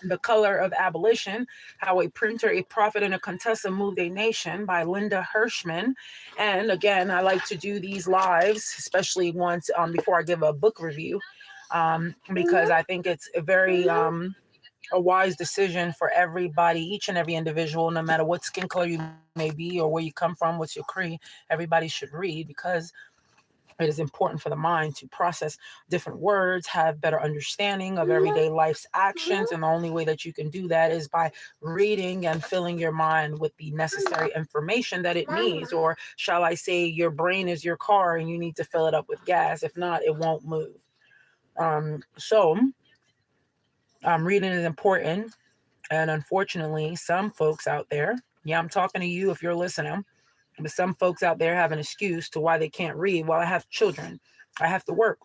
The Color of Abolition, How a Printer, a Prophet, and a Contessa Moved a Nation by Linda Hirshman. And again, I like to do these lives, especially once before I give a book review, because I think it's a very a wise decision for everybody, each and every individual, no matter what skin color you may be or where you come from, what's your creed. Everybody should read because it is important for the mind to process different words, have better understanding of everyday life's actions. And the only way that you can do that is by reading and filling your mind with the necessary information that it needs. Or shall I say, your brain is your car and you need to fill it up with gas. If not, it won't move. Reading is important. And unfortunately, some folks out there, yeah, I'm talking to you if you're listening, but some folks out there have an excuse to why they can't read. Well, I have children. I have to work.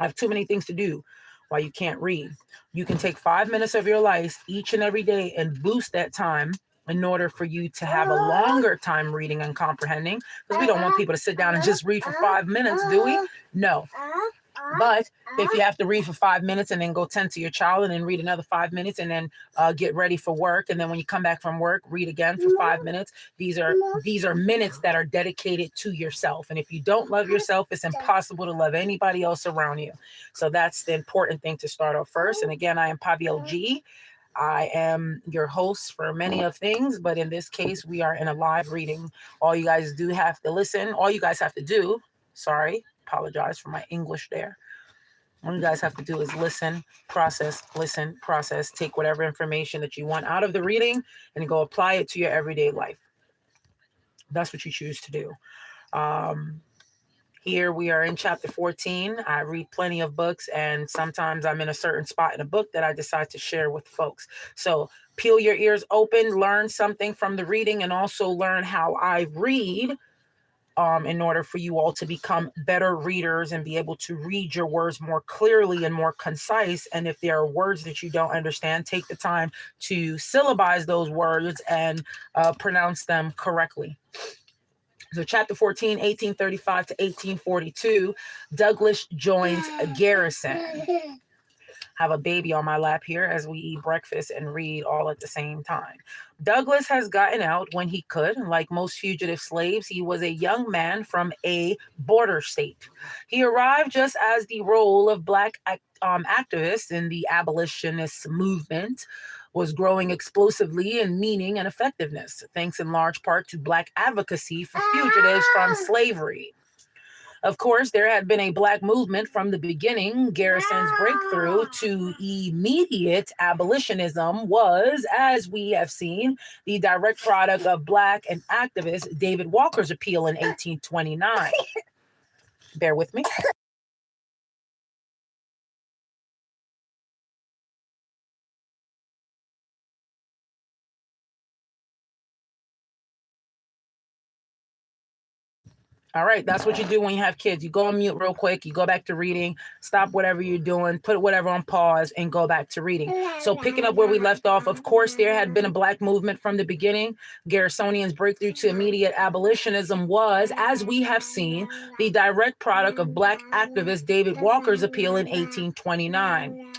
I have too many things to do. Why you can't read. You can take 5 minutes of your life each and every day and boost that time in order for you to have a longer time reading and comprehending. Because we don't want people to sit down and just read for 5 minutes, do we? No. But if you have to read for 5 minutes and then go tend to your child and then read another 5 minutes and then get ready for work, and then when you come back from work, read again for 5 minutes. These are minutes that are dedicated to yourself. And if you don't love yourself, it's impossible to love anybody else around you. So that's the important thing to start off first. And again, I am Paviel G. I am your host for many of things, but in this case, we are in a live reading. All you guys do have to listen. All you guys have to do, apologize for my English there. All you guys have to do is listen, process, take whatever information that you want out of the reading and go apply it to your everyday life. That's what you choose to do. Here we are in chapter 14. I read plenty of books, and sometimes I'm in a certain spot in a book that I decide to share with folks. So peel your ears open, learn something from the reading, and also learn how I read in order for you all to become better readers and be able to read your words more clearly and more concise. And if there are words that you don't understand, take the time to syllabize those words and pronounce them correctly. So chapter 14, 1835 to 1842, Douglas joins Garrison. Have a baby on my lap here as we eat breakfast and read all at the same time. Douglas has gotten out when he could. Like most fugitive slaves, he was a young man from a border state. He arrived just as the role of Black activists in the abolitionist movement was growing explosively in meaning and effectiveness, thanks in large part to Black advocacy for fugitives from slavery. Of course, there had been a Black movement from the beginning. Garrison's breakthrough to immediate abolitionism was, as we have seen, the direct product of Black and activist David Walker's appeal in 1829. Bear with me. All right, that's what you do when you have kids. You go on mute real quick. You go back to reading, stop whatever you're doing, put whatever on pause, and go back to reading. So picking up where we left off, of course, there had been a Black movement from the beginning. Garrisonian's breakthrough to immediate abolitionism was, as we have seen, the direct product of Black activist David Walker's appeal in 1829.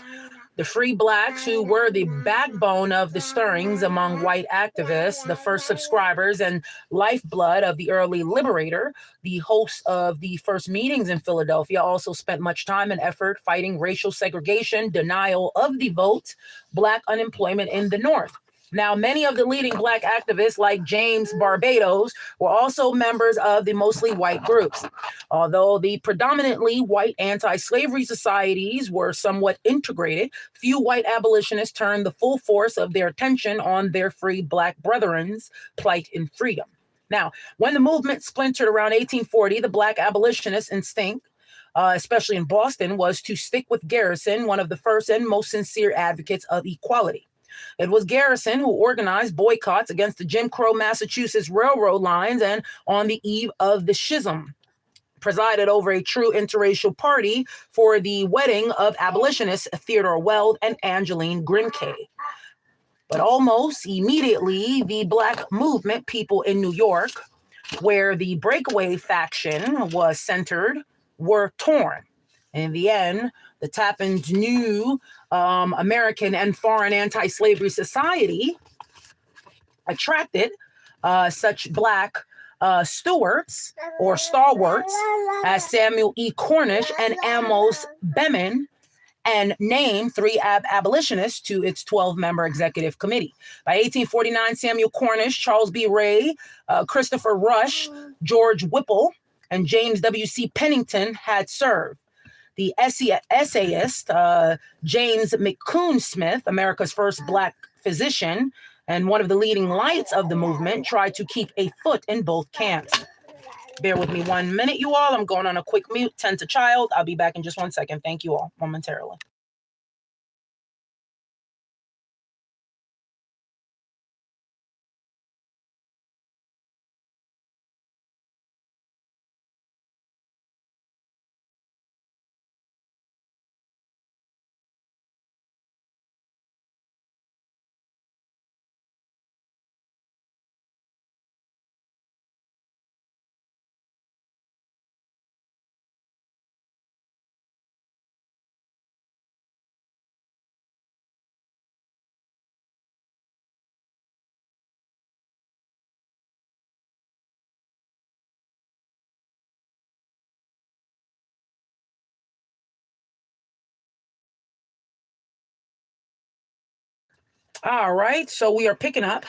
The free Blacks, who were the backbone of the stirrings among white activists, the first subscribers and lifeblood of the early liberator, the host of the first meetings in Philadelphia, also spent much time and effort fighting racial segregation, denial of the vote, Black unemployment in the North. Now, many of the leading Black activists, like James Barbados, were also members of the mostly white groups. Although the predominantly white anti-slavery societies were somewhat integrated, few white abolitionists turned the full force of their attention on their free Black brethren's plight in freedom. Now, when the movement splintered around 1840, the Black abolitionist instinct, especially in Boston, was to stick with Garrison, one of the first and most sincere advocates of equality. It was Garrison who organized boycotts against the Jim Crow Massachusetts railroad lines and on the eve of the schism, presided over a true interracial party for the wedding of abolitionists Theodore Weld and Angeline Grimke. But almost immediately, the Black movement people in New York, where the breakaway faction was centered, were torn. In the end, the Tappin's new American and foreign anti-slavery society attracted such black stewards or stalwarts as Samuel E. Cornish and Amos Bemin, and named three abolitionists to its 12-member executive committee. By 1849, Samuel Cornish, Charles B. Ray, Christopher Rush, George Whipple, and James W.C. Pennington had served. The essayist James McCune Smith, America's first black physician and one of the leading lights of the movement, tried to keep a foot in both camps. Bear with me 1 minute, you all. I'm going on a quick mute. Tend to child. I'll be back in just 1 second. Thank you all momentarily. All right, so we are picking up.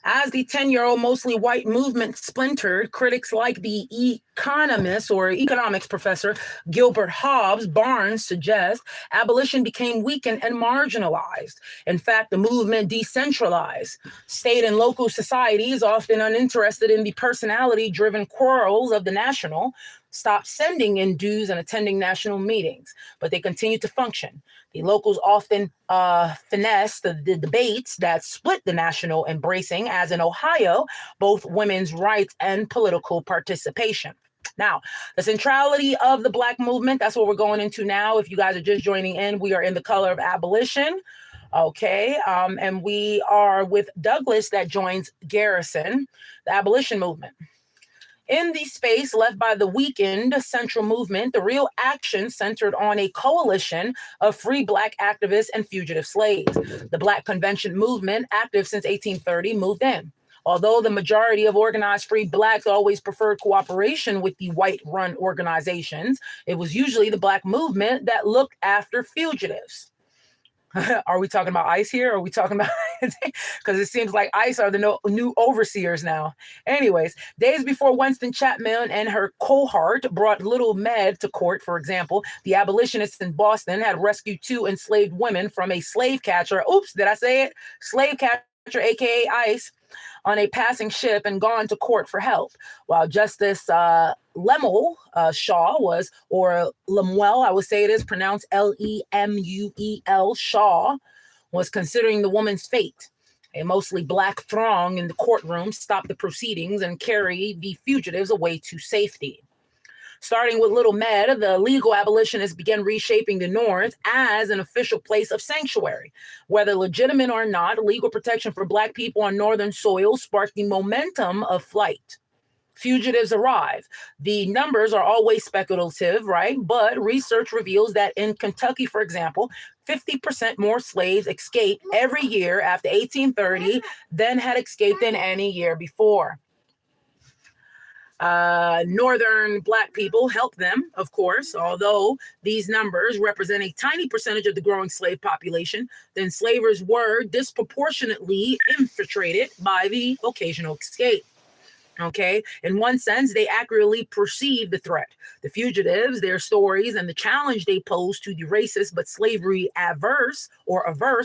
As the 10-year-old mostly white movement splintered, critics like the economist or economics professor Gilbert Hobbs Barnes suggest abolition became weakened and marginalized. In fact, the movement decentralized. State and local societies, often uninterested in the personality-driven quarrels of the national, stopped sending in dues and attending national meetings, but they continued to function. The locals often finessed the debates that split the national, embracing, as in Ohio, both women's rights and political participation. Now, the centrality of the Black movement, that's what we're going into now. If you guys are just joining in, we are in the Color of Abolition. Okay, and we are with Douglas that joins Garrison, the abolition movement. In the space left by the weakened central movement, the real action centered on a coalition of free Black activists and fugitive slaves. The Black Convention movement, active since 1830, moved in. Although the majority of organized free Blacks always preferred cooperation with the white-run organizations, it was usually the Black movement that looked after fugitives. Are we talking about ICE here? Or are we talking about, because it seems like ICE are the new overseers now. Anyways, days before Winston Chapman and her cohort brought Little Med to court, for example, the abolitionists in Boston had rescued 2 enslaved women from a slave catcher. Oops, did I say it? Slave catcher, aka ICE, on a passing ship and gone to court for help. While Justice Lemuel Shaw was, or Lemuel, I would say it is pronounced Lemuel, Shaw, was considering the woman's fate. A mostly Black throng in the courtroom stopped the proceedings and carried the fugitives away to safety. Starting with Little Med, the legal abolitionists began reshaping the North as an official place of sanctuary. Whether legitimate or not, legal protection for Black people on Northern soil sparked the momentum of flight. Fugitives arrive. The numbers are always speculative, right? But research reveals that in Kentucky, for example, 50% more slaves escape every year after 1830 than had escaped in any year before. Northern Black people help them, of course, although these numbers represent a tiny percentage of the growing slave population. The enslavers were disproportionately infiltrated by the occasional escape. Okay, in one sense, they accurately perceive the threat. The fugitives, their stories, and the challenge they pose to the racist but slavery averse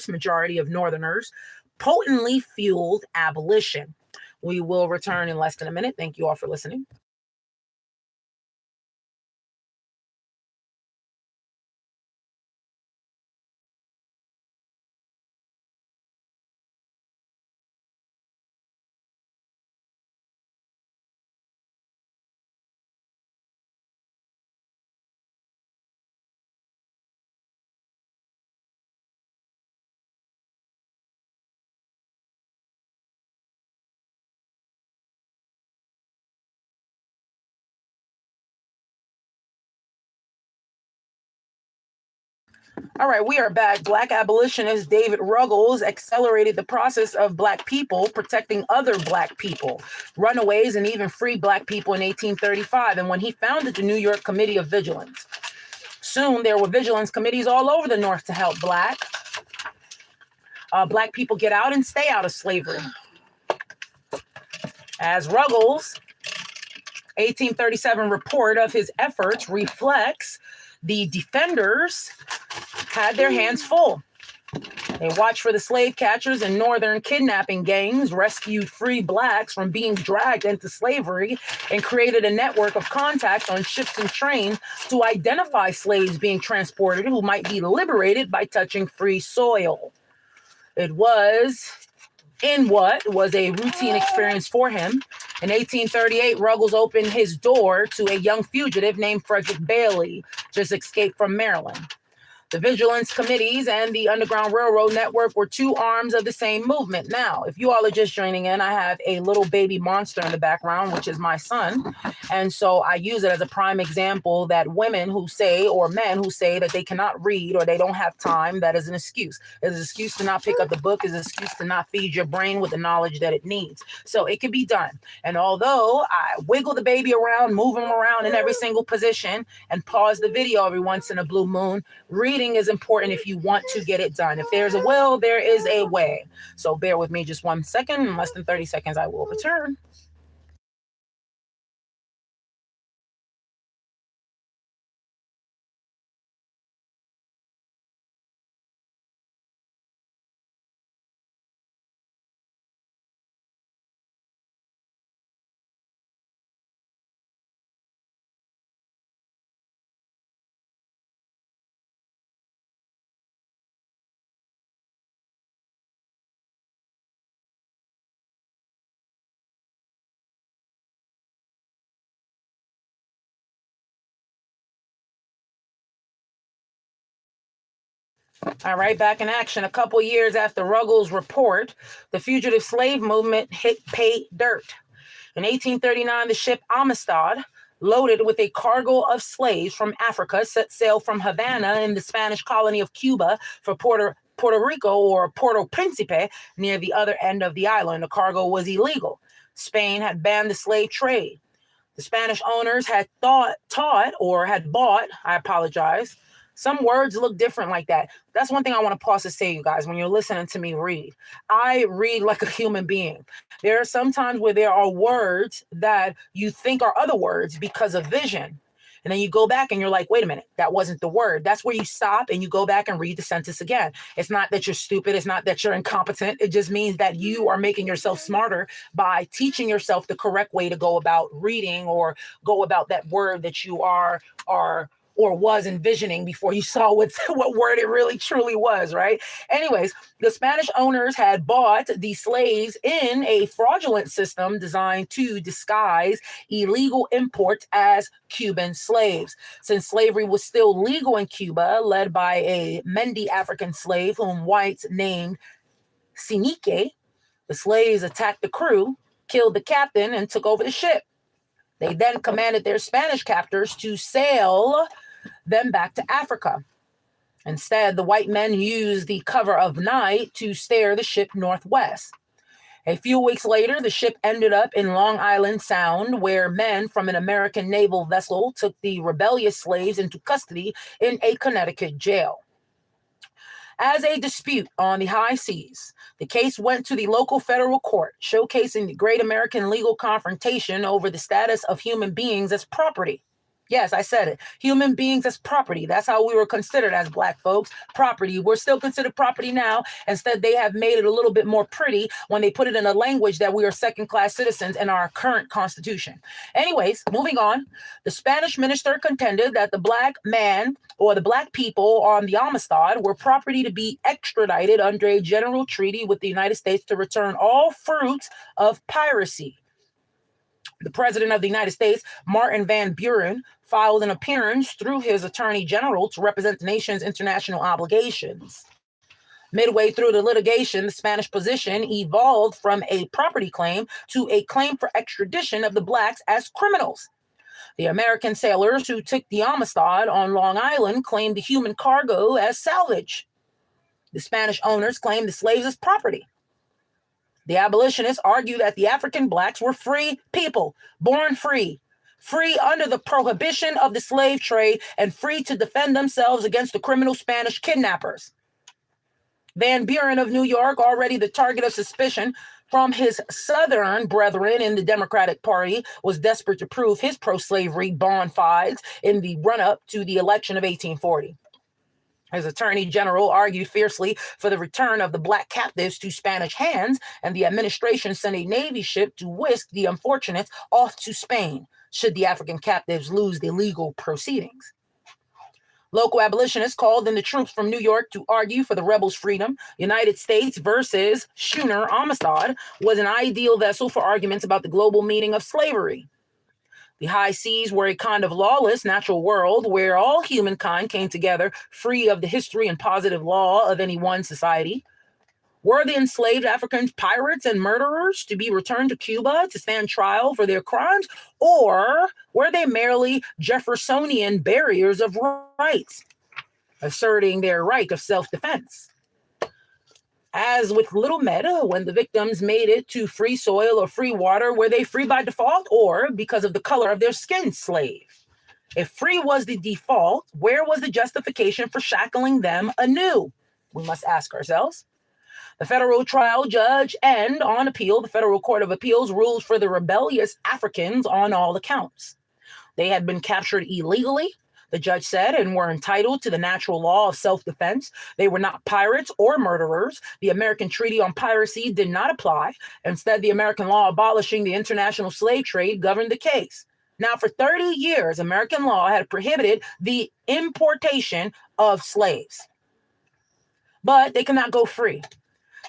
majority of Northerners potently fueled abolition. We will return in less than a minute. Thank you all for listening. All right, we are back. Black abolitionist David Ruggles accelerated the process of Black people protecting other Black people, runaways, and even free Black people in 1835. And when he founded the New York Committee of Vigilance, soon there were vigilance committees all over the North to help Black people get out and stay out of slavery. As Ruggles' 1837 report of his efforts reflects, the defenders had their hands full. They watched for the slave catchers and northern kidnapping gangs, rescued free Blacks from being dragged into slavery, and created a network of contacts on ships and trains to identify slaves being transported who might be liberated by touching free soil. It was in what was a routine experience for him. In 1838, Ruggles opened his door to a young fugitive named Frederick Bailey, just escaped from Maryland. The vigilance committees and the Underground Railroad Network were two arms of the same movement. Now, if you all are just joining in, I have a little baby monster in the background, which is my son. And so I use it as a prime example that women who say, or men who say that they cannot read or they don't have time, that is an excuse. It's an excuse to not pick up the book. It's an excuse to not feed your brain with the knowledge that it needs. So it can be done. And although I wiggle the baby around, move him around in every single position, and pause the video every once in a blue moon, reading is important if you want to get it done. If there's a will, there is a way. So bear with me just 1 second. In less than 30 seconds, I will return. All right, back in action. A couple years after Ruggles' report, the fugitive slave movement hit pay dirt. In 1839, the ship Amistad, loaded with a cargo of slaves from Africa, set sail from Havana in the Spanish colony of Cuba for Puerto Rico, or Puerto Principe, near the other end of the island. The cargo was illegal. Spain had banned the slave trade. The Spanish owners had bought, some words look different like that. That's one thing I want to pause to say, you guys, when you're listening to me read. I read like a human being. There are some times where there are words that you think are other words because of vision. And then you go back and you're like, wait a minute, that wasn't the word. That's where you stop and you go back and read the sentence again. It's not that you're stupid. It's not that you're incompetent. It just means that you are making yourself smarter by teaching yourself the correct way to go about reading or go about that word that you are or was envisioning before you saw what word it really truly was, right? Anyways, the Spanish owners had bought the slaves in a fraudulent system designed to disguise illegal imports as Cuban slaves. Since slavery was still legal in Cuba, led by a Mendi African slave whom whites named Sinique, the slaves attacked the crew, killed the captain, and took over the ship. They then commanded their Spanish captors to sail them back to Africa. Instead, the white men used the cover of night to steer the ship northwest. A few weeks later, the ship ended up in Long Island Sound, where men from an American naval vessel took the rebellious slaves into custody in a Connecticut jail. As a dispute on the high seas, the case went to the local federal court, showcasing the great American legal confrontation over the status of human beings as property. Yes, I said it. Human beings as property. That's how we were considered as Black folks. Property. We're still considered property now. Instead, they have made it a little bit more pretty when they put it in a language that we are second-class citizens in our current constitution. Anyways, moving on. The Spanish minister contended that the Black man or the Black people on the Amistad were property to be extradited under a general treaty with the United States to return all fruits of piracy. The President of the United States, Martin Van Buren, filed an appearance through his Attorney General to represent the nation's international obligations. Midway through the litigation, the Spanish position evolved from a property claim to a claim for extradition of the Blacks as criminals. The American sailors who took the Amistad on Long Island claimed the human cargo as salvage. The Spanish owners claimed the slaves as property. The abolitionists argue that the African blacks were free people, born free, free under the prohibition of the slave trade, and free to defend themselves against the criminal Spanish kidnappers. Van Buren of New York, already the target of suspicion from his Southern brethren in the Democratic Party, was desperate to prove his pro-slavery bona fides in the run-up to the election of 1840. His attorney general argued fiercely for the return of the black captives to Spanish hands, and the administration sent a Navy ship to whisk the unfortunates off to Spain, should the African captives lose the legal proceedings. Local abolitionists called in the troops from New York to argue for the rebels' freedom. United States versus schooner Amistad was an ideal vessel for arguments about the global meaning of slavery. The high seas were a kind of lawless natural world where all humankind came together free of the history and positive law of any one society. Were the enslaved Africans pirates and murderers to be returned to Cuba to stand trial for their crimes? Or were they merely Jeffersonian barriers of rights, asserting their right of self-defense? As with Little Med, when the victims made it to free soil or free water, were they free by default or because of the color of their skin slave? If free was the default, where was the justification for shackling them anew? We must ask ourselves. The federal trial judge and, on appeal, the Federal Court of Appeals ruled for the rebellious Africans on all accounts. They had been captured illegally, the judge said, and were entitled to the natural law of self-defense. They were not pirates or murderers. The American Treaty on Piracy did not apply. Instead, the American law abolishing the international slave trade governed the case. Now, for 30 years, American law had prohibited the importation of slaves, but they could not go free.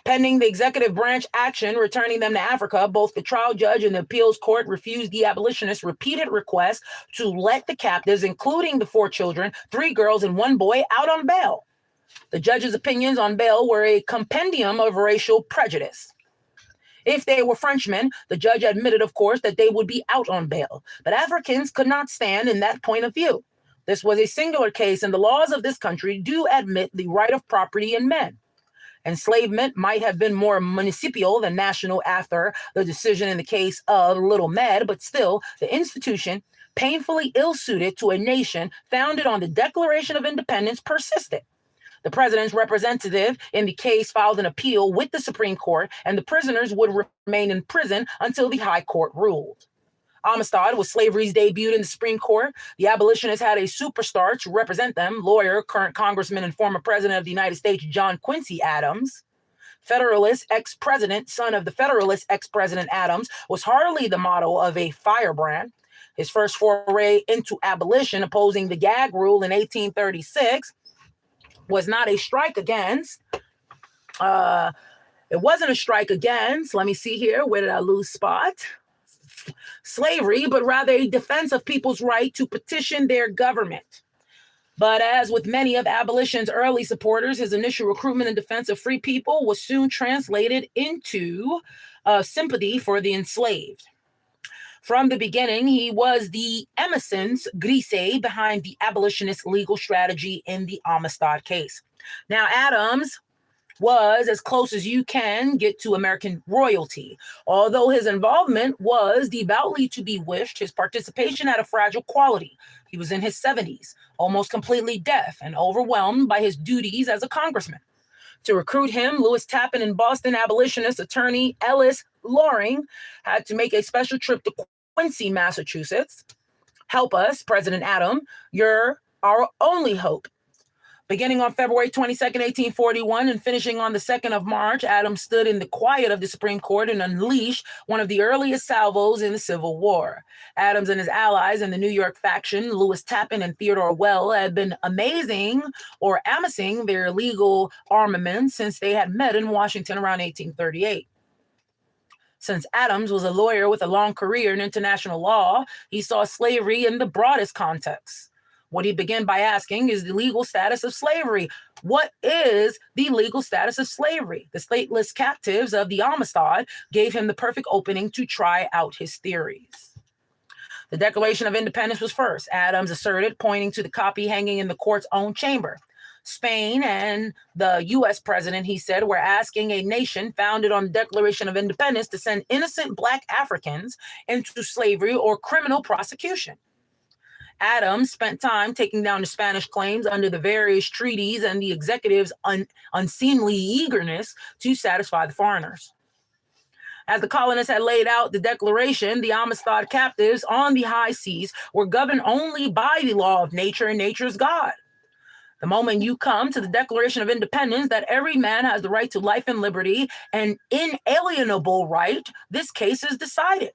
Pending the executive branch action returning them to Africa, both the trial judge and the appeals court refused the abolitionists' repeated requests to let the captives, including the 4 children, 3 girls and 1 boy, out on bail. The judge's opinions on bail were a compendium of racial prejudice. If they were Frenchmen, the judge admitted, of course, that they would be out on bail. But Africans could not stand in that point of view. This was a singular case, and the laws of this country do admit the right of property in men. Enslavement might have been more municipal than national after the decision in the case of Little Med, but still, the institution, painfully ill-suited to a nation founded on the Declaration of Independence, persisted. The president's representative in the case filed an appeal with the Supreme Court, and the prisoners would remain in prison until the High Court ruled. Amistad was slavery's debut in the Supreme Court. The abolitionists had a superstar to represent them, lawyer, current congressman, and former president of the United States, John Quincy Adams. Federalist ex-president, son of the Federalist ex-president Adams, was hardly the model of a firebrand. His first foray into abolition, opposing the gag rule in 1836, was not a strike against. It wasn't a strike against, let me see here, where did I lose spot? Slavery, but rather a defense of people's right to petition their government. But as with many of abolition's early supporters, his initial recruitment and defense of free people was soon translated into sympathy for the enslaved. From the beginning, he was the émissaire grisé behind the abolitionist legal strategy in the Amistad case. Now, Adams was as close as you can get to American royalty. Although his involvement was devoutly to be wished, his participation had a fragile quality. He was in his 70s, almost completely deaf and overwhelmed by his duties as a congressman. To recruit him, Lewis Tappan and Boston abolitionist attorney Ellis Loring had to make a special trip to Quincy, Massachusetts. Help us, President Adams. You're our only hope. Beginning on February 22nd, 1841, and finishing on the 2nd of March, Adams stood in the quiet of the Supreme Court and unleashed one of the earliest salvos in the Civil War. Adams and his allies in the New York faction, Lewis Tappan and Theodore Well, had been amassing their legal armaments since they had met in Washington around 1838. Since Adams was a lawyer with a long career in international law, he saw slavery in the broadest context. What he began by asking is the legal status of slavery. What is the legal status of slavery? The stateless captives of the Amistad gave him the perfect opening to try out his theories. The Declaration of Independence was first, Adams asserted, pointing to the copy hanging in the court's own chamber. Spain and the U.S. president, he said, were asking a nation founded on the Declaration of Independence to send innocent Black Africans into slavery or criminal prosecution. Adams spent time taking down the Spanish claims under the various treaties and the executive's unseemly eagerness to satisfy the foreigners. As the colonists had laid out the declaration, the Amistad captives on the high seas were governed only by the law of nature and nature's God. The moment you come to the Declaration of Independence that every man has the right to life and liberty, an inalienable right, this case is decided.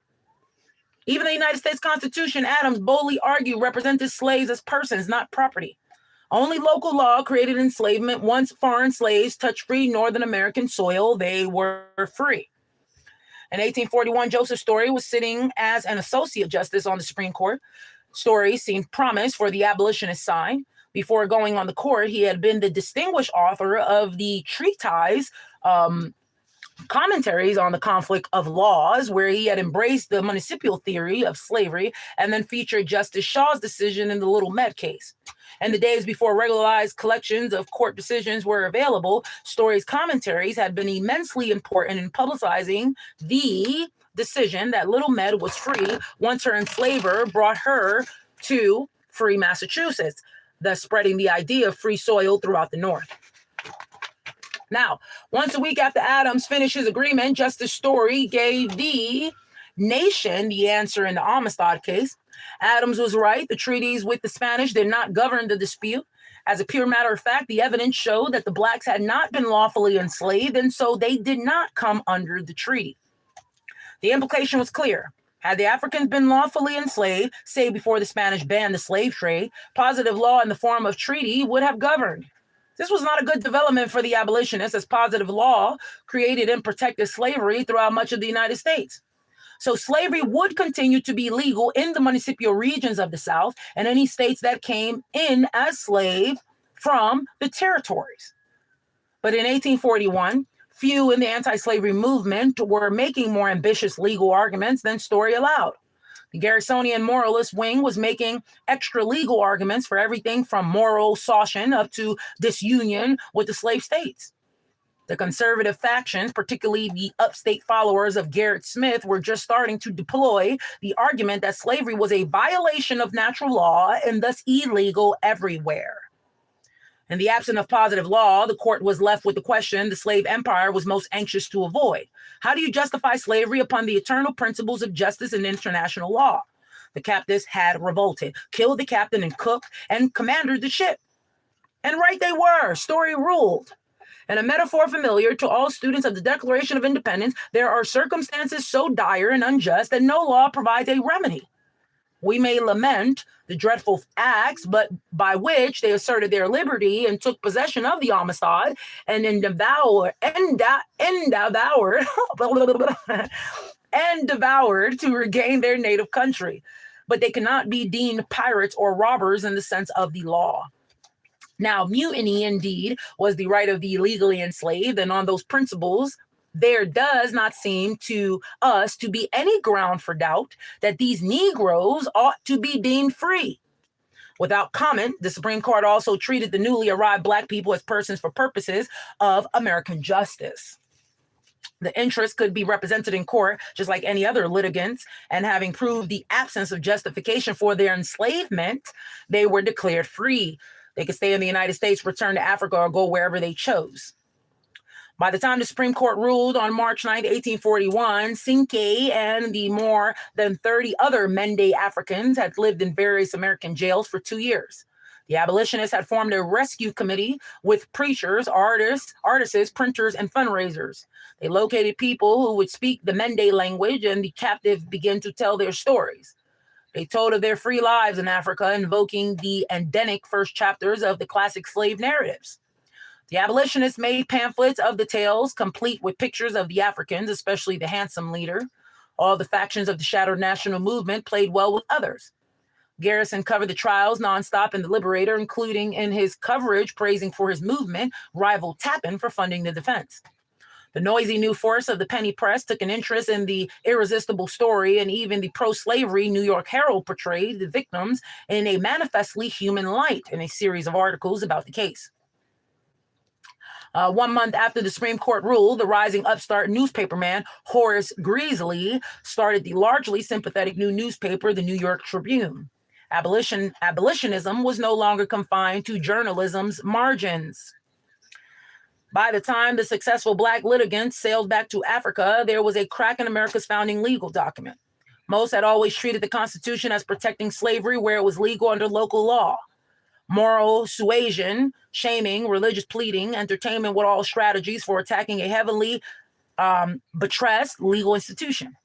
Even the United States Constitution, Adams boldly argued, represented slaves as persons, not property. Only local law created enslavement. Once foreign slaves touched free Northern American soil, they were free. In 1841, Joseph Story was sitting as an associate justice on the Supreme Court. Story seemed promised for the abolitionist side. Before going on the court, he had been the distinguished author of the treatise, Commentaries on the Conflict of Laws, where he had embraced the municipal theory of slavery and then featured Justice Shaw's decision in the Little Med case. In the days before regularized collections of court decisions were available, Story's commentaries had been immensely important in publicizing the decision that Little Med was free once her enslaver brought her to free Massachusetts, thus spreading the idea of free soil throughout the North. Now, once a week after Adams finished his agreement, Justice Story gave the nation the answer in the Amistad case. Adams was right. The treaties with the Spanish did not govern the dispute. As a pure matter of fact, the evidence showed that the Blacks had not been lawfully enslaved, and so they did not come under the treaty. The implication was clear. Had the Africans been lawfully enslaved, say before the Spanish banned the slave trade, positive law in the form of treaty would have governed. This was not a good development for the abolitionists, as positive law created and protected slavery throughout much of the United States. So slavery would continue to be legal in the municipal regions of the South and any states that came in as slave from the territories. But in 1841, few in the anti-slavery movement were making more ambitious legal arguments than Story allowed. The Garrisonian moralist wing was making extra legal arguments for everything from moral caution up to disunion with the slave states. The conservative factions, particularly the upstate followers of Gerrit Smith, were just starting to deploy the argument that slavery was a violation of natural law and thus illegal everywhere. In the absence of positive law, the court was left with the question the slave empire was most anxious to avoid. How do you justify slavery upon the eternal principles of justice and international law? The captives had revolted, killed the captain and cook, and commanded the ship. And right they were. Story ruled. In a metaphor familiar to all students of the Declaration of Independence, there are circumstances so dire and unjust that no law provides a remedy. We may lament the dreadful acts, but by which they asserted their liberty and took possession of the Amistad and devoured to regain their native country. But they cannot be deemed pirates or robbers in the sense of the law. Now, mutiny indeed was the right of the illegally enslaved, and on those principles, there does not seem to us to be any ground for doubt that these Negroes ought to be deemed free. Without comment, the Supreme Court also treated the newly arrived Black people as persons for purposes of American justice. The interest could be represented in court just like any other litigants, and having proved the absence of justification for their enslavement, they were declared free. They could stay in the United States, return to Africa, or go wherever they chose. By the time the Supreme Court ruled on March 9, 1841, Cinque and the more than 30 other Mende Africans had lived in various American jails for 2 years. The abolitionists had formed a rescue committee with preachers, artists, printers, and fundraisers. They located people who would speak the Mende language, and the captives began to tell their stories. They told of their free lives in Africa, invoking the endemic first chapters of the classic slave narratives. The abolitionists made pamphlets of the tales, complete with pictures of the Africans, especially the handsome leader. All the factions of the shattered national movement played well with others. Garrison covered the trials nonstop in The Liberator, including in his coverage praising for his movement, rival Tappan for funding the defense. The noisy new force of the penny press took an interest in the irresistible story, and even the pro-slavery New York Herald portrayed the victims in a manifestly human light in a series of articles about the case. 1 month after the Supreme Court ruled, the rising upstart newspaperman Horace Greeley started the largely sympathetic new newspaper, the New York Tribune. Abolitionism was no longer confined to journalism's margins. By the time the successful Black litigants sailed back to Africa, there was a crack in America's founding legal document. Most had always treated the Constitution as protecting slavery where it was legal under local law. Moral suasion, shaming, religious pleading, entertainment were all strategies for attacking a heavily buttressed legal institution.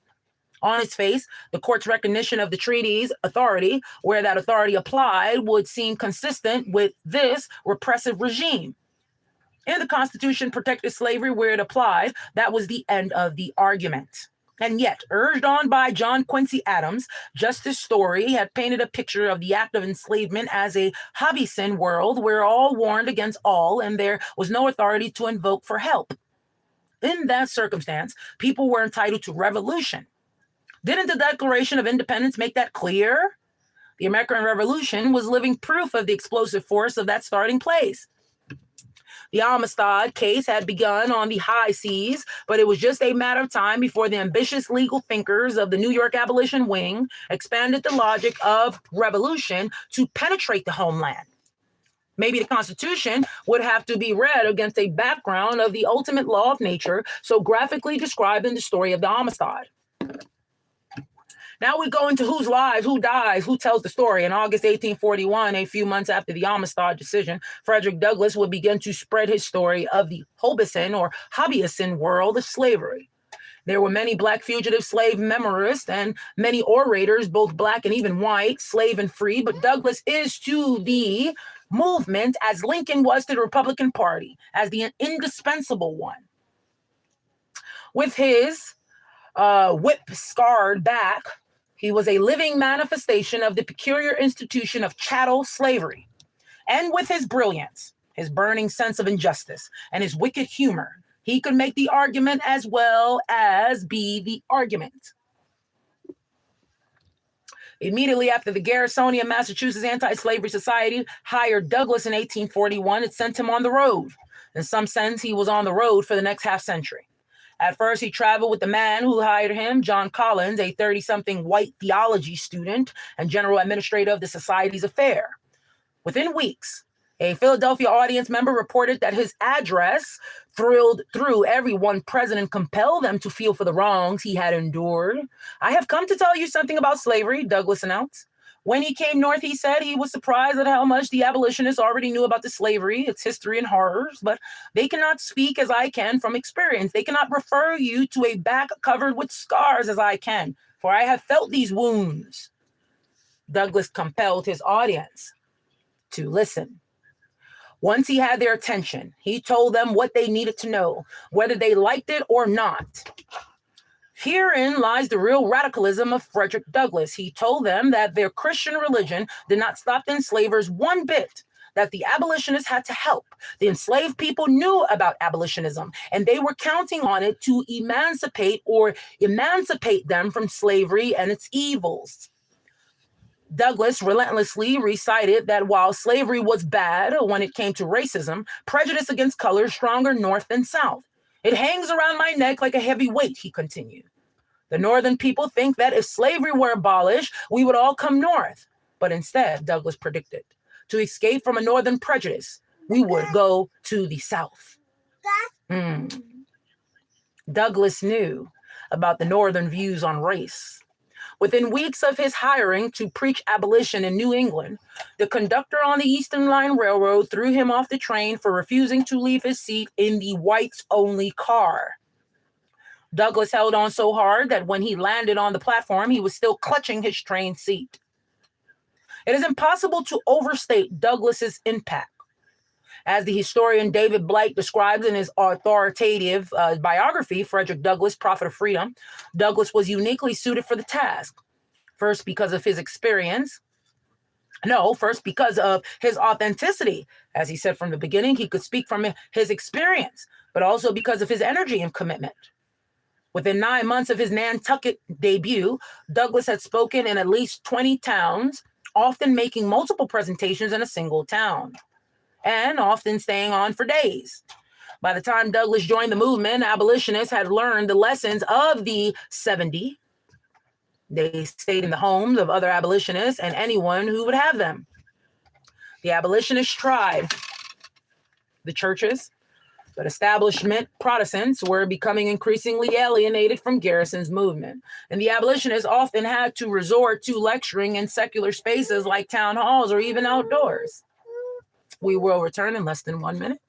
On its face, the court's recognition of the treaty's authority, where that authority applied, would seem consistent with this repressive regime. And the Constitution protected slavery where it applied. That was the end of the argument. And yet, urged on by John Quincy Adams, Justice Story had painted a picture of the act of enslavement as a Hobbesian world where all warned against all and there was no authority to invoke for help. In that circumstance, people were entitled to revolution. Didn't the Declaration of Independence make that clear? The American Revolution was living proof of the explosive force of that starting place. The Amistad case had begun on the high seas, but it was just a matter of time before the ambitious legal thinkers of the New York abolition wing expanded the logic of revolution to penetrate the homeland. Maybe the Constitution would have to be read against a background of the ultimate law of nature, so graphically described in the story of the Amistad. Now we go into whose lives, who dies, who tells the story. In August 1841, a few months after the Amistad decision, Frederick Douglass would begin to spread his story of the Hobbesian or Hobbesian world of slavery. There were many Black fugitive slave memorists and many orators, both Black and even white, slave and free, but Douglass is to the movement as Lincoln was to the Republican Party, as the indispensable one. With his whip-scarred back, he was a living manifestation of the peculiar institution of chattel slavery. And with his brilliance, his burning sense of injustice, and his wicked humor, he could make the argument as well as be the argument. Immediately after the Garrisonian Massachusetts Anti-Slavery Society hired Douglass in 1841, it sent him on the road. In some sense, he was on the road for the next half century. At first, he traveled with the man who hired him, John Collins, a 30-something white theology student and general administrator of the Society's affair. Within weeks, a Philadelphia audience member reported that his address thrilled through everyone present and compelled them to feel for the wrongs he had endured. "I have come to tell you something about slavery," Douglass announced. When he came north, he said he was surprised at how much the abolitionists already knew about the slavery, its history and horrors, but they cannot speak as I can from experience. They cannot refer you to a back covered with scars as I can, for I have felt these wounds. Douglass compelled his audience to listen. Once he had their attention, he told them what they needed to know, whether they liked it or not. Herein lies the real radicalism of Frederick Douglass. He told them that their Christian religion did not stop the enslavers one bit, that the abolitionists had to help. The enslaved people knew about abolitionism, and they were counting on it to emancipate them from slavery and its evils. Douglass relentlessly recited that while slavery was bad when it came to racism, prejudice against color is stronger north than south. It hangs around my neck like a heavy weight, he continued. The northern people think that if slavery were abolished, we would all come north. But instead, Douglass predicted, to escape from a northern prejudice, we would go to the south. Douglass knew about the northern views on race. Within weeks of his hiring to preach abolition in New England, the conductor on the Eastern Line Railroad threw him off the train for refusing to leave his seat in the whites-only car. Douglass held on so hard that when he landed on the platform, he was still clutching his train seat. It is impossible to overstate Douglass's impact. As the historian David Blight describes in his authoritative biography, Frederick Douglass, Prophet of Freedom, Douglass was uniquely suited for the task. First, because of his experience No, first, because of his authenticity. As he said from the beginning, he could speak from his experience, but also because of his energy and commitment. Within 9 months of his Nantucket debut, Douglass had spoken in at least 20 towns, often making multiple presentations in a single town, and often staying on for days. By the time Douglass joined the movement, abolitionists had learned the lessons of the 70. They stayed in the homes of other abolitionists and anyone who would have them. The abolitionists tried the churches, but establishment Protestants were becoming increasingly alienated from Garrison's movement. And the abolitionists often had to resort to lecturing in secular spaces like town halls or even outdoors. We will return in less than 1 minute.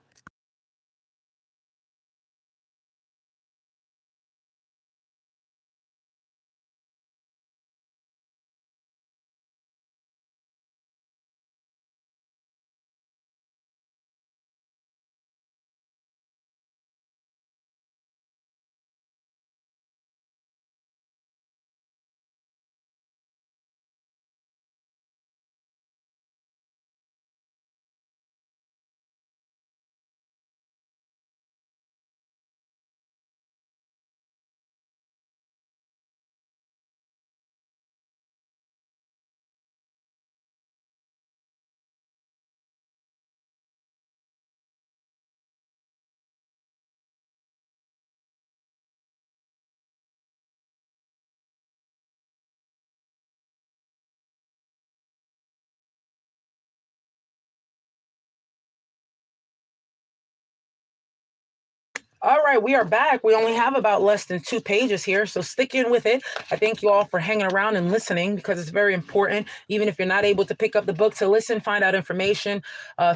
All right, we are back. We only have about less than 2 pages here, so stick in with it. I thank you all for hanging around and listening because it's very important. Even if you're not able to pick up the book to listen, find out information,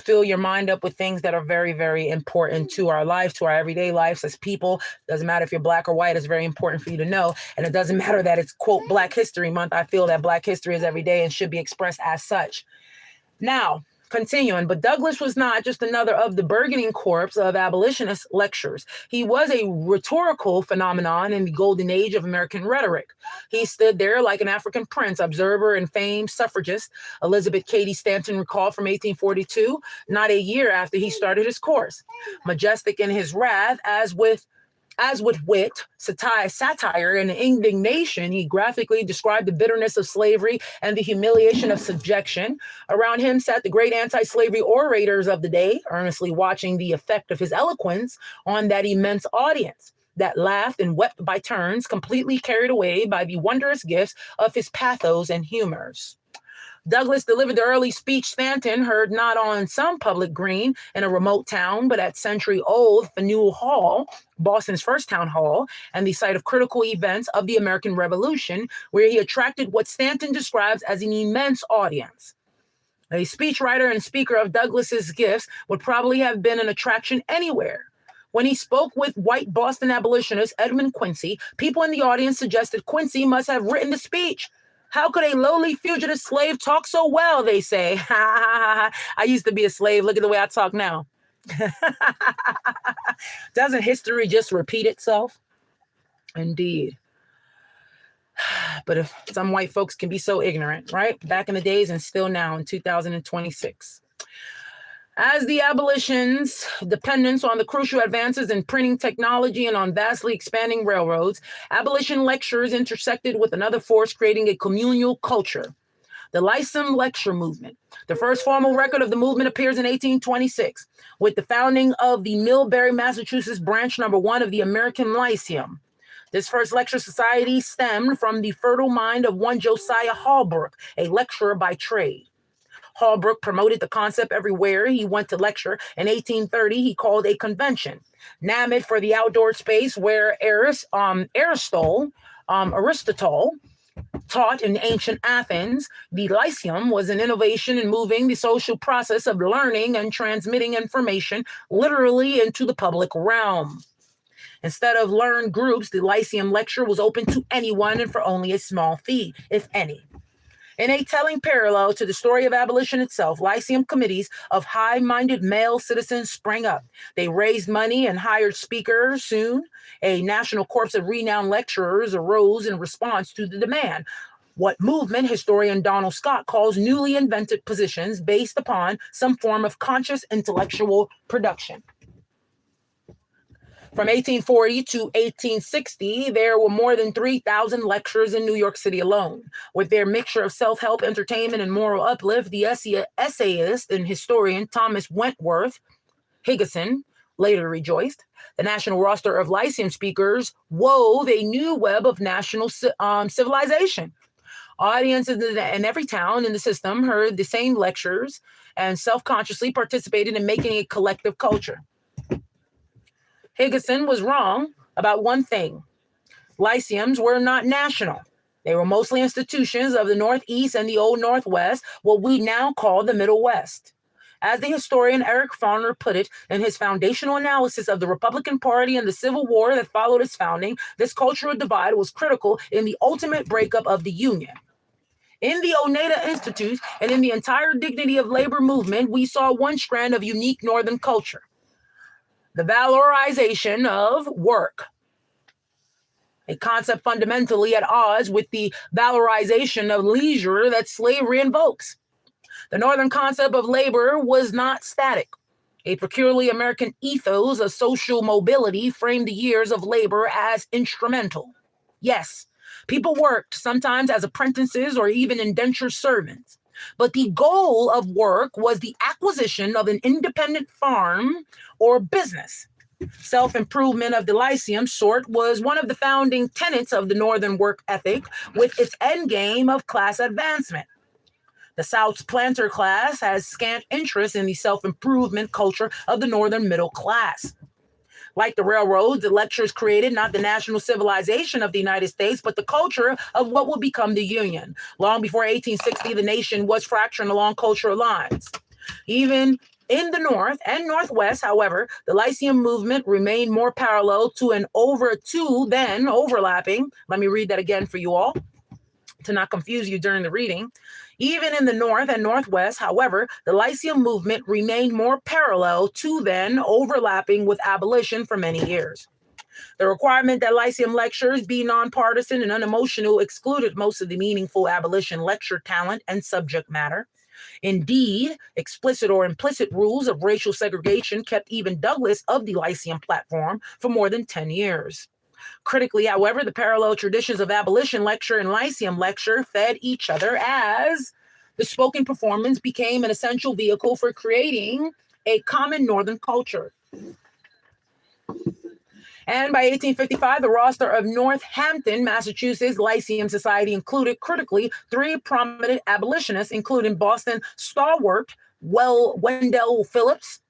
fill your mind up with things that are very, very important to our life, to our everyday lives as people. Doesn't matter if you're black or white, it's very important for you to know. And it doesn't matter that it's, quote, Black History Month. I feel that Black history is every day and should be expressed as such. Now, continuing, but Douglass was not just another of the burgeoning corpse of abolitionist lectures. He was a rhetorical phenomenon in the golden age of American rhetoric. He stood there like an African prince, observer and famed suffragist. Elizabeth Cady Stanton recalled from 1842, not a year after he started his course. Majestic in his wrath, as with wit, satire, and indignation, he graphically described the bitterness of slavery and the humiliation of subjection. Around him sat the great anti-slavery orators of the day, earnestly watching the effect of his eloquence on that immense audience that laughed and wept by turns, completely carried away by the wondrous gifts of his pathos and humors. Douglass delivered the early speech Stanton heard not on some public green in a remote town, but at century-old Faneuil Hall, Boston's first town hall, and the site of critical events of the American Revolution, where he attracted what Stanton describes as an immense audience. A speechwriter and speaker of Douglass's gifts would probably have been an attraction anywhere. When he spoke with white Boston abolitionist Edmund Quincy, people in the audience suggested Quincy must have written the speech. How could a lowly fugitive slave talk so well, they say. I used to be a slave. Look at the way I talk now. Doesn't history just repeat itself? Indeed. But if some white folks can be so ignorant, right? Back in the days and still now in 2026. As the abolition's dependence on the crucial advances in printing technology and on vastly expanding railroads, abolition lectures intersected with another force creating a communal culture, the Lyceum Lecture Movement. The first formal record of the movement appears in 1826 with the founding of the Millbury, Massachusetts branch number 1 of the American Lyceum. This first lecture society stemmed from the fertile mind of one Josiah Holbrook, a lecturer by trade. Holbrook promoted the concept everywhere he went to lecture. In 1830, he called a convention, named for the outdoor space where Aristotle taught in ancient Athens. The Lyceum was an innovation in moving the social process of learning and transmitting information literally into the public realm. Instead of learned groups, the Lyceum lecture was open to anyone and for only a small fee, if any. In a telling parallel to the story of abolition itself, Lyceum committees of high-minded male citizens sprang up. They raised money and hired speakers. Soon, a national corps of renowned lecturers arose in response to the demand. What movement historian Donald Scott calls newly invented positions based upon some form of conscious intellectual production. From 1840 to 1860, there were more than 3,000 lectures in New York City alone. With their mixture of self-help, entertainment, and moral uplift, the essayist and historian Thomas Wentworth Higginson later rejoiced. The national roster of Lyceum speakers wove a new web of national civilization. Audiences in every town in the system heard the same lectures and self-consciously participated in making a collective culture. Higginson was wrong about one thing. Lyceums were not national. They were mostly institutions of the Northeast and the Old Northwest, what we now call the Middle West. As the historian Eric Fauner put it in his foundational analysis of the Republican Party and the Civil War that followed its founding, this cultural divide was critical in the ultimate breakup of the Union. In the Oneida Institute and in the entire dignity of labor movement, we saw one strand of unique Northern culture: the valorization of work, a concept fundamentally at odds with the valorization of leisure that slavery invokes. The Northern concept of labor was not static. A peculiarly American ethos of social mobility framed the years of labor as instrumental. Yes, people worked, sometimes as apprentices or even indentured servants. But the goal of work was the acquisition of an independent farm or business. Self-improvement of the Lyceum sort was one of the founding tenets of the Northern work ethic, with its endgame of class advancement. The South's planter class has scant interest in the self-improvement culture of the Northern middle class. Like the railroads, the lectures created not the national civilization of the United States, but the culture of what would become the Union. Long before 1860, the nation was fracturing along cultural lines. Even in the North and Northwest, however, the Lyceum movement remained more parallel to than overlapping. Let me read that again for you all to not confuse you during the reading. Even in the North and Northwest, however, the Lyceum movement remained more parallel to than overlapping with abolition for many years. The requirement that Lyceum lectures be nonpartisan and unemotional excluded most of the meaningful abolition lecture talent and subject matter. Indeed, explicit or implicit rules of racial segregation kept even Douglas of the Lyceum platform for more than 10 years. Critically, however, the parallel traditions of abolition lecture and Lyceum lecture fed each other as the spoken performance became an essential vehicle for creating a common Northern culture. And by 1855, the roster of Northampton, Massachusetts Lyceum Society included critically 3 prominent abolitionists, including Boston stalwart Wendell Phillips.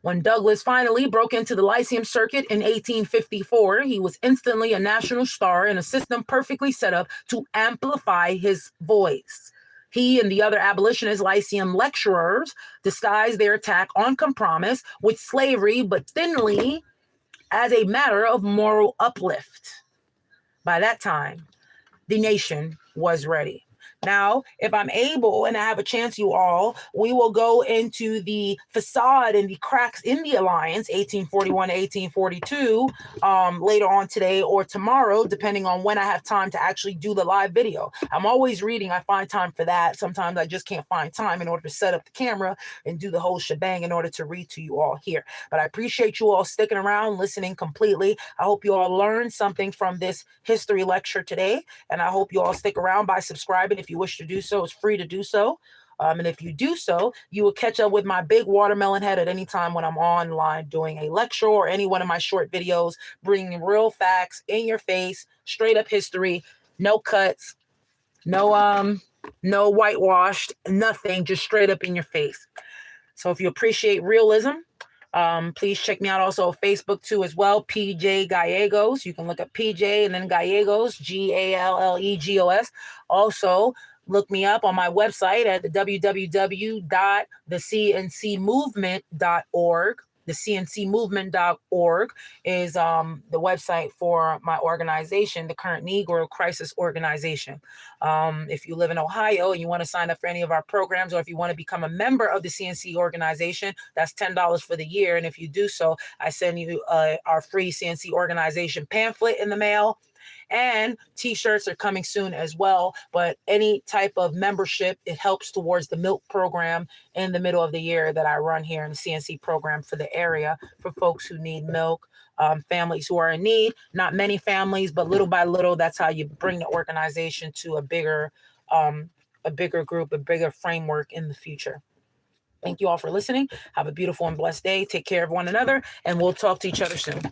When Douglas finally broke into the Lyceum circuit in 1854, he was instantly a national star in a system perfectly set up to amplify his voice. He and the other abolitionist Lyceum lecturers disguised their attack on compromise with slavery, but thinly, as a matter of moral uplift. By that time, the nation was ready. Now, if I'm able and I have a chance, you all, we will go into the facade and the cracks in the alliance, 1841 to 1842, later on today or tomorrow, depending on when I have time to actually do the live video. I'm always reading. I find time for that. Sometimes I just can't find time in order to set up the camera and do the whole shebang in order to read to you all here. But I appreciate you all sticking around, listening completely. I hope you all learned something from this history lecture today, and I hope you all stick around by subscribing. If you wish to do so, it's free to do so. And if you do so, you will catch up with my big watermelon head at any time when I'm online doing a lecture or any one of my short videos, bringing real facts in your face, straight up history, no cuts, no whitewashed, nothing, just straight up in your face. So if you appreciate realism, please check me out also on Facebook too as well, PJ Gallegos. You can look up PJ and then Gallegos, Gallegos. Also, look me up on my website at the www.thecncmovement.org. The cncmovement.org is the website for my organization, the Current Negro Crisis Organization. If you live in Ohio and you want to sign up for any of our programs, or if you want to become a member of the CNC organization, that's $10 for the year. And if you do so, I send you our free CNC organization pamphlet in the mail. And t-shirts are coming soon as well. But any type of membership, it helps towards the milk program in the middle of the year that I run here in the CNC program for the area for folks who need milk. Families who are in need, not many families, but little by little, that's how you bring the organization to a bigger group, a bigger framework in the future. Thank you all for listening. Have a beautiful and blessed day. Take care of one another, and we'll talk to each other soon.